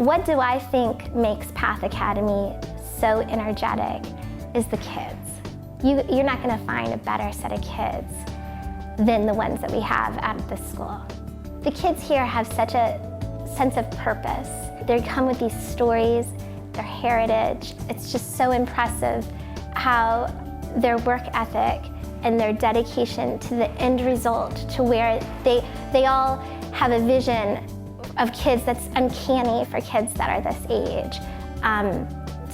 What do I think makes Path Academy so energetic is the kids. You're not going to find a better set of kids than the ones that we have at this school. The kids here have such a sense of purpose. They come with these stories, their heritage. It's just so impressive how their work ethic and their dedication to the end result, to where they all have a vision of kids that's uncanny for kids that are this age,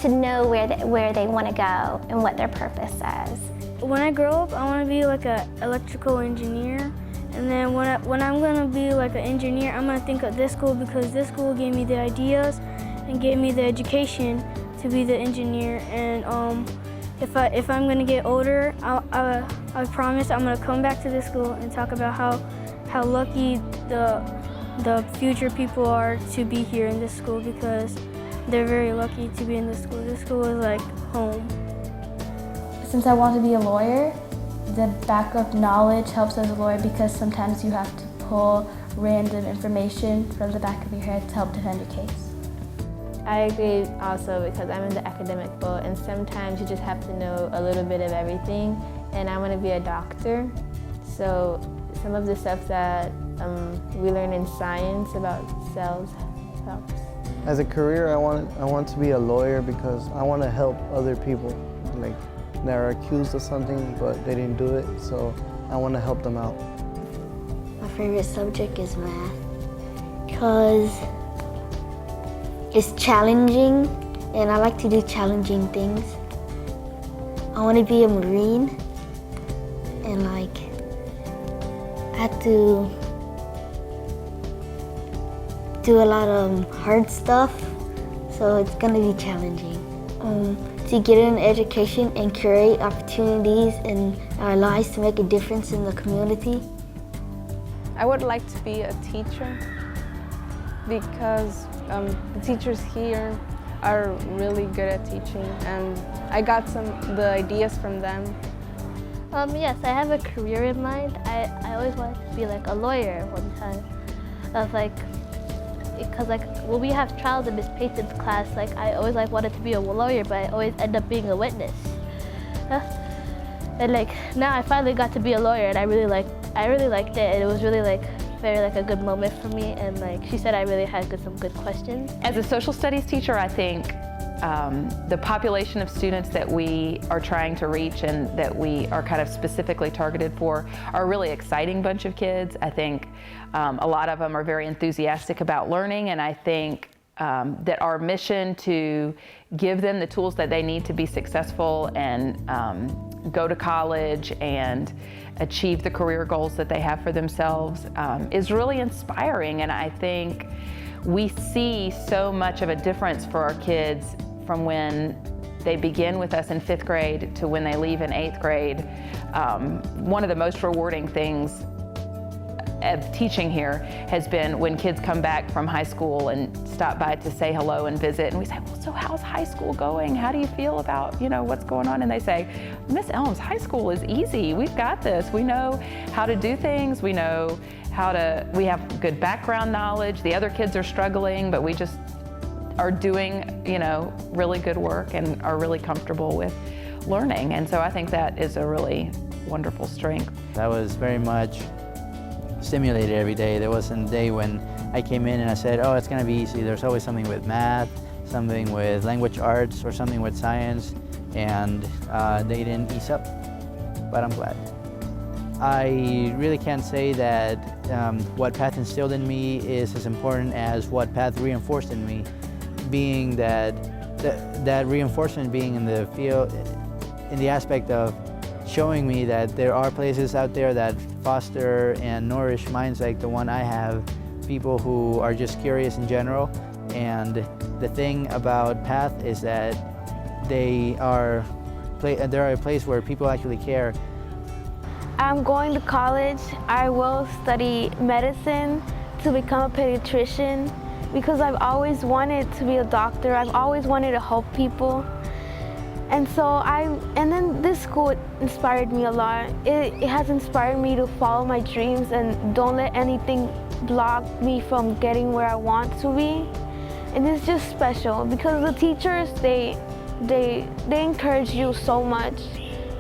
to know where they want to go and what their purpose is. When I grow up, I want to be like an electrical engineer. And then when I'm going to be like an engineer, I'm going to think of this school because this school gave me the ideas and gave me the education to be the engineer. And if I'm going to get older, I promise I'm going to come back to this school and talk about how lucky the future people are to be here in this school, because they're very lucky to be in this school. This school is like home. Since I want to be a lawyer, the backup knowledge helps as a lawyer, because sometimes you have to pull random information from the back of your head to help defend your case. I agree also, because I'm in the academic boat, and sometimes you just have to know a little bit of everything, and I want to be a doctor. So some of the stuff that we learn in science about cells helps. As a career, I want to be a lawyer because I want to help other people. Like, they're accused of something, but they didn't do it, so I want to help them out. My favorite subject is math because it's challenging, and I like to do challenging things. I want to be a Marine, and like, I have to do a lot of hard stuff, so it's going to be challenging. To get an education and create opportunities in our lives to make a difference in the community. I would like to be a teacher because the teachers here are really good at teaching, and I got the ideas from them. Yes, I have a career in mind. I always wanted to be like a lawyer one time. Because when we have trials in Miss Payton's class, like I always wanted to be a lawyer, but I always end up being a witness. And like now I finally got to be a lawyer, and I really liked it, and it was really very a good moment for me. And like she said, I really had some good questions. As a social studies teacher, I think the population of students that we are trying to reach and that we are kind of specifically targeted for are a really exciting bunch of kids. I think a lot of them are very enthusiastic about learning, and I think that our mission to give them the tools that they need to be successful and go to college and achieve the career goals that they have for themselves is really inspiring. And I think we see so much of a difference for our kids from when they begin with us in 5th grade to when they leave in 8th grade. One of the most rewarding things of teaching here has been when kids come back from high school and stop by to say hello and visit, and we say, well, so how's high school going? How do you feel about, what's going on? And they say, Miss Elms, high school is easy. We've got this. We know how to do things. We know we have good background knowledge. The other kids are struggling, but we just are doing, really good work and are really comfortable with learning. And so I think that is a really wonderful strength. I was very much stimulated every day. There wasn't a day when I came in and I said, oh, it's going to be easy. There's always something with math, something with language arts, or something with science, and they didn't ease up, but I'm glad. I really can't say that what Path instilled in me is as important as what Path reinforced in me, being that reinforcement being in the field, in the aspect of showing me that there are places out there that foster and nourish minds like the one I have, people who are just curious in general. And the thing about Path is that they're a place where people actually care. I'm going to college. I will study medicine to become a pediatrician because I've always wanted to be a doctor. I've always wanted to help people. And then this school inspired me a lot. It has inspired me to follow my dreams and don't let anything block me from getting where I want to be. And it's just special because the teachers, they encourage you so much.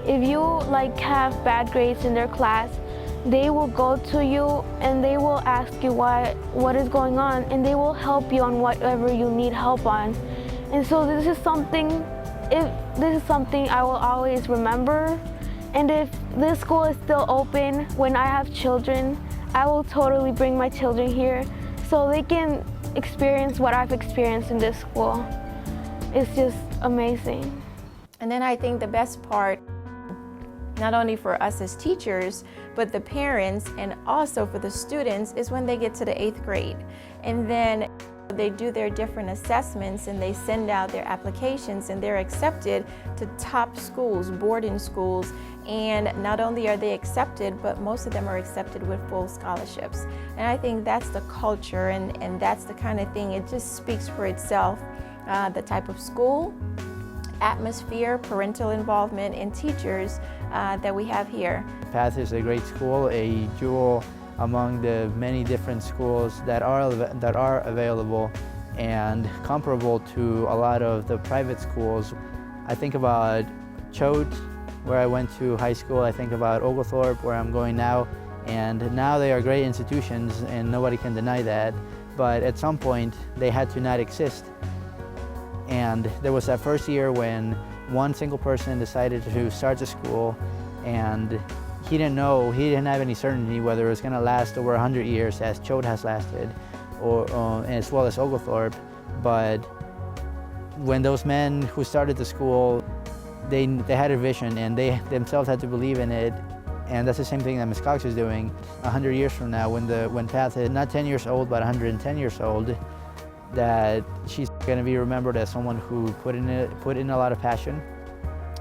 If you like have bad grades in their class, they will go to you and they will ask you what is going on, and they will help you on whatever you need help on. And so this is something I will always remember. And if this school is still open when I have children, I will totally bring my children here so they can experience what I've experienced in this school. It's just amazing. And then I think the best part, not only for us as teachers, but the parents and also for the students, is when they get to the 8th grade. And then they do their different assessments and they send out their applications and they're accepted to top schools, boarding schools. And not only are they accepted, but most of them are accepted with full scholarships. And I think that's the culture and that's the kind of thing, it just speaks for itself. The type of school, atmosphere, parental involvement, and teachers that we have here. PATH is a great school, a jewel among the many different schools that are available and comparable to a lot of the private schools. I think about Choate, where I went to high school. I think about Oglethorpe, where I'm going now, and now they are great institutions and nobody can deny that. But at some point they had to not exist. And there was that first year when one single person decided to start the school, and he didn't have any certainty whether it was going to last over 100 years as Choate has lasted, or as well as Oglethorpe. But when those men who started the school, they had a vision and they themselves had to believe in it. And that's the same thing that Ms. Cox is doing 100 years from now, when PATH is not 10 years old but 110 years old, that she's going to be remembered as someone who put in a lot of passion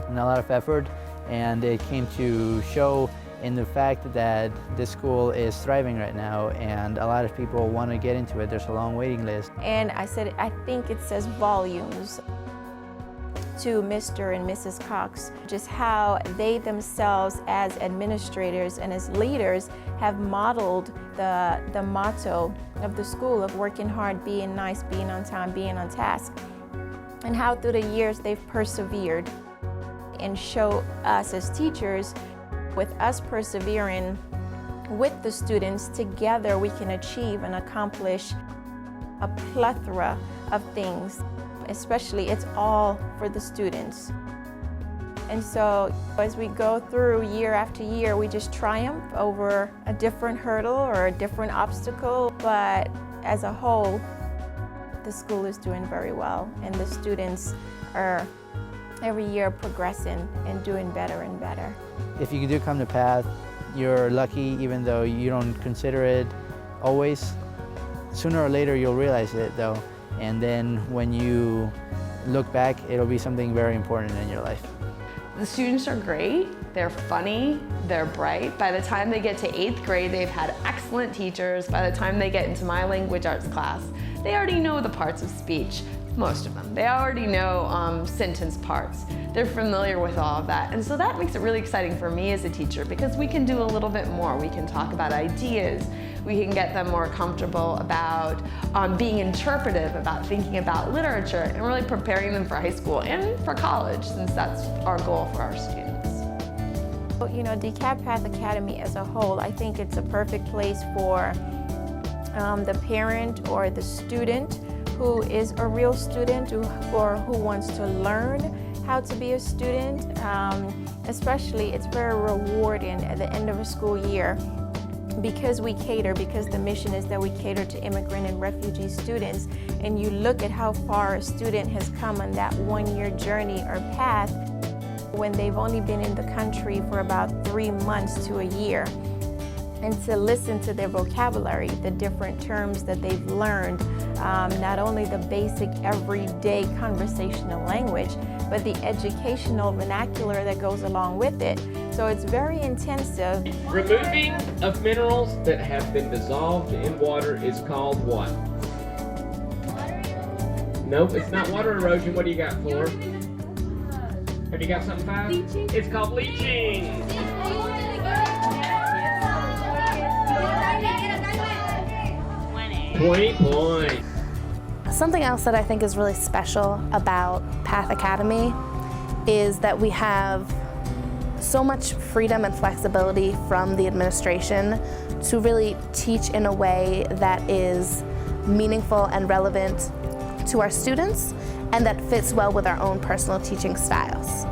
and a lot of effort, and it came to show in the fact that this school is thriving right now and a lot of people want to get into it. There's a long waiting list. And I think it says volumes to Mr. and Mrs. Cox, just how they themselves as administrators and as leaders have modeled the motto of the school of working hard, being nice, being on time, being on task, and how through the years they've persevered and show us as teachers, with us persevering with the students, together we can achieve and accomplish a plethora of things. Especially, it's all for the students. And so as we go through year after year, we just triumph over a different hurdle or a different obstacle. But as a whole, the school is doing very well, and the students are every year progressing and doing better and better. If you do come to PATH, you're lucky, even though you don't consider it always. Sooner or later you'll realize it though, and then when you look back, it'll be something very important in your life. The students are great, they're funny, they're bright. By the time they get to 8th grade, they've had excellent teachers. By the time they get into my language arts class, they already know the parts of speech, most of them. They already know sentence parts. They're familiar with all of that. And so that makes it really exciting for me as a teacher, because we can do a little bit more. We can talk about ideas. We can get them more comfortable about being interpretive, about thinking about literature, and really preparing them for high school and for college, since that's our goal for our students. You know, Dekalb PATH Academy as a whole, I think it's a perfect place for the parent or the student who is a real student or who wants to learn how to be a student. Especially, it's very rewarding at the end of a school year, because the mission is that we cater to immigrant and refugee students, and you look at how far a student has come on that one-year journey or path when they've only been in the country for about 3 months to a year. And to listen to their vocabulary, the different terms that they've learned, not only the basic everyday conversational language, but the educational vernacular that goes along with it. So it's very intensive. Removing of minerals that have been dissolved in water is called what? Nope, it's not water erosion. What do you got, Floor? Have you got something, Five? Leaching. It's called leaching. 20 points. Something else that I think is really special about Path Academy is that we have so much freedom and flexibility from the administration to really teach in a way that is meaningful and relevant to our students and that fits well with our own personal teaching styles.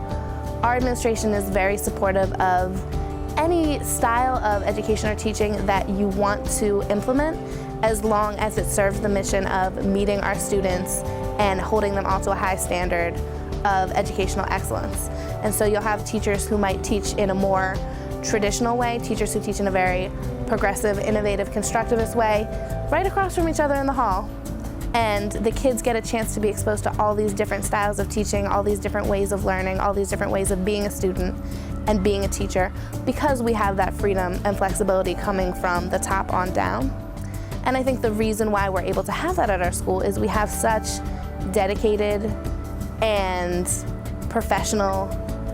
Our administration is very supportive of any style of education or teaching that you want to implement, as long as it serves the mission of meeting our students and holding them all to a high standard of educational excellence. And so you'll have teachers who might teach in a more traditional way, teachers who teach in a very progressive, innovative, constructivist way, right across from each other in the hall. And the kids get a chance to be exposed to all these different styles of teaching, all these different ways of learning, all these different ways of being a student and being a teacher, because we have that freedom and flexibility coming from the top on down. And I think the reason why we're able to have that at our school is we have such dedicated and professional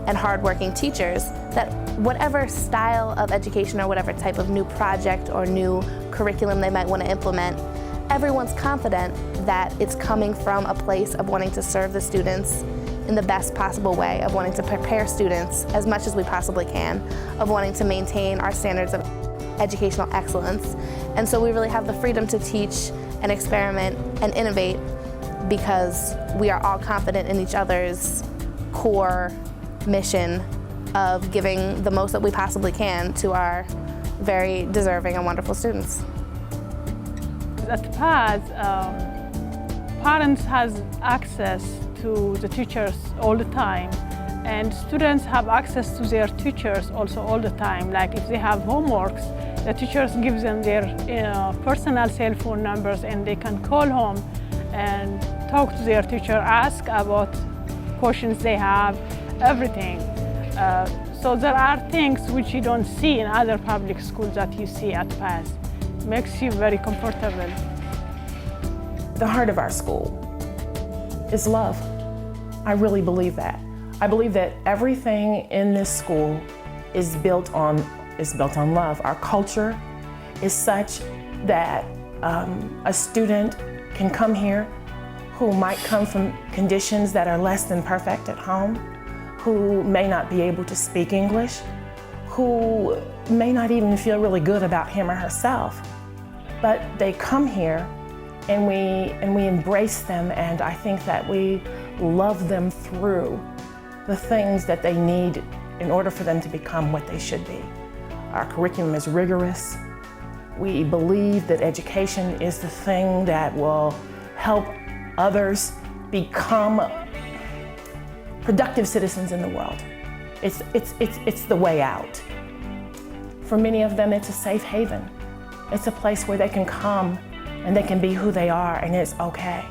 and hardworking teachers that whatever style of education or whatever type of new project or new curriculum they might want to implement, everyone's confident that it's coming from a place of wanting to serve the students in the best possible way, of wanting to prepare students as much as we possibly can, of wanting to maintain our standards of educational excellence. And so we really have the freedom to teach and experiment and innovate because we are all confident in each other's core mission of giving the most that we possibly can to our very deserving and wonderful students. At PATH, parents has access to the teachers all the time, and students have access to their teachers also all the time. Like if they have homeworks, the teachers give them their personal cell phone numbers and they can call home and talk to their teacher, ask about questions they have, everything. So there are things which you don't see in other public schools that you see at PATH. Makes you very comfortable. The heart of our school is love. I really believe that. I believe that everything in this school is built on love. Our culture is such that a student can come here who might come from conditions that are less than perfect at home, who may not be able to speak English, who may not even feel really good about him or herself, but they come here and we embrace them, and I think that we love them through the things that they need in order for them to become what they should be. Our curriculum is rigorous. We believe that education is the thing that will help others become productive citizens in the world. It's the way out. For many of them, it's a safe haven. It's a place where they can come and they can be who they are, and it's okay.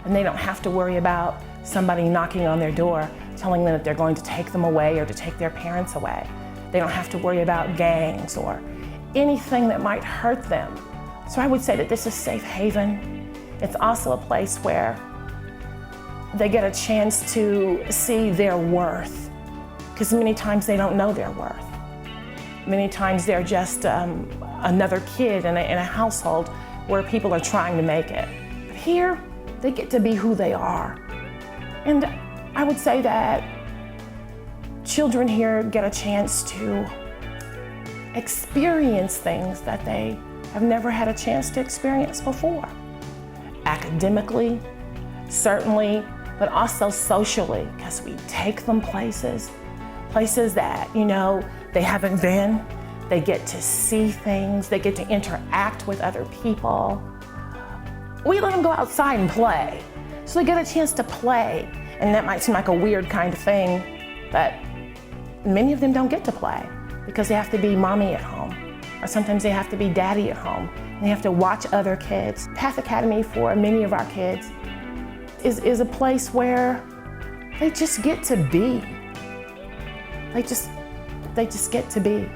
And they don't have to worry about somebody knocking on their door telling them that they're going to take them away or to take their parents away. They don't have to worry about gangs or anything that might hurt them. So I would say that this is a safe haven. It's also a place where they get a chance to see their worth, because many times they don't know their worth. Many times they're just another kid in a household where people are trying to make it. But here, they get to be who they are. And I would say that children here get a chance to experience things that they have never had a chance to experience before. Academically, certainly, but also socially, because we take them places that, they haven't been. They get to see things, they get to interact with other people. We let them go outside and play. So they get a chance to play. And that might seem like a weird kind of thing, but many of them don't get to play because they have to be mommy at home, or sometimes they have to be daddy at home. And they have to watch other kids. Path Academy for many of our kids is a place where they just get to be. They just get to be.